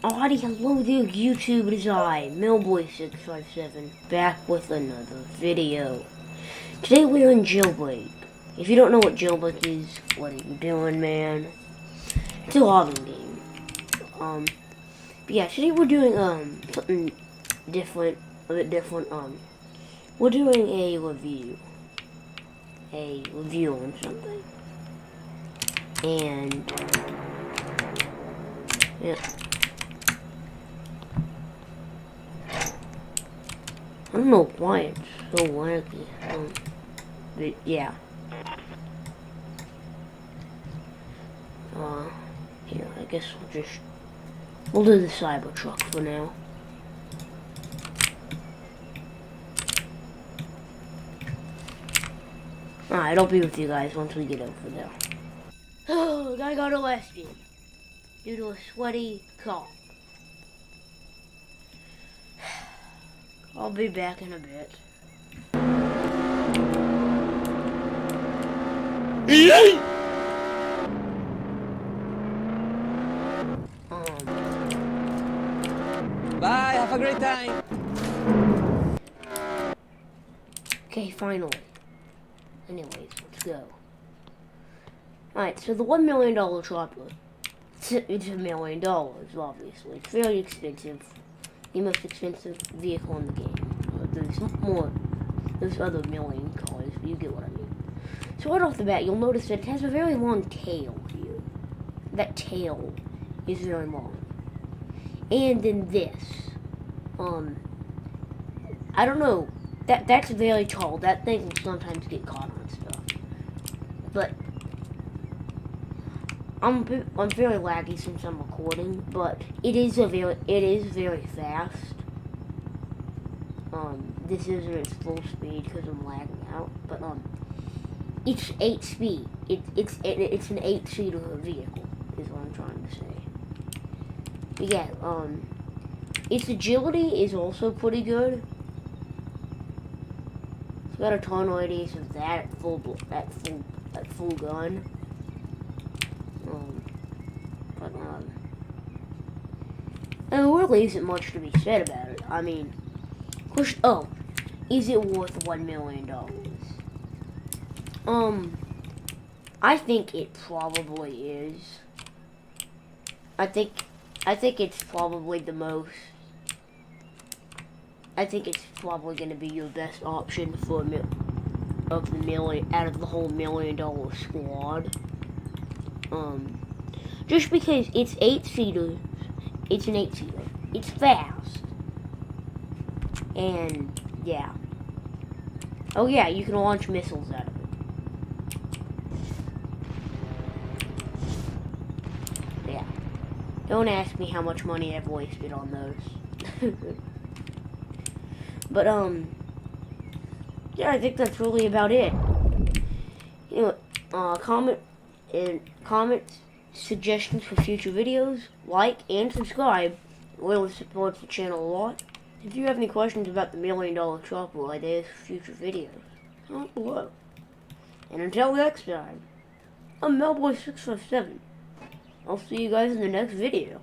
Alrighty, hello there YouTube, it is I, Millboy657, back with another video. Today we're in Jailbreak. If you don't know what Jailbreak is, what are you doing, man? It's a logging game. But yeah, today we're doing, something different, a bit different, we're doing a review. A review on something. And, yeah. I don't know why it's so laggy. But yeah. Here, I guess we'll do the Cybertruck for now. Alright, I'll be with you guys once we get over there. Oh, I got arrested due to a sweaty cop. I'll be back in a bit. Bye, have a great time. Okay, finally. Anyways, let's go. Alright, so the $1 million chopper. It's $1 million, obviously. It's very expensive. The most expensive vehicle in the game. There's other million cars, but you get what I mean. So right off the bat, you'll notice that it has a very long tail here. That tail is very long. And then this. I don't know. That's very tall. That thing will sometimes get caught on stuff. But I'm very laggy since I'm recording, but it is very fast. This isn't its full speed because I'm lagging out, but it's 8 speed. It's an 8-seater vehicle is what I'm trying to say. But yeah, its agility is also pretty good. It's got a turn radius of that at full gun. And there really isn't much to be said about it. I mean, is it worth $1 million? I think it probably is. I think it's probably the most. I think it's probably going to be your best option for out of the whole $1 million squad. Just because it's 8-seater. It's an 8-seater. It's fast. And, yeah. Oh, yeah, you can launch missiles out of it. Yeah. Don't ask me how much money I've wasted on those. But, yeah, I think that's really about it. You know, comment suggestions for future videos, like and subscribe. It really supports the channel a lot. If you have any questions about the $1 million chopper ideas for future videos, comment below. And until next time, I'm Millboy657. I'll see you guys in the next video.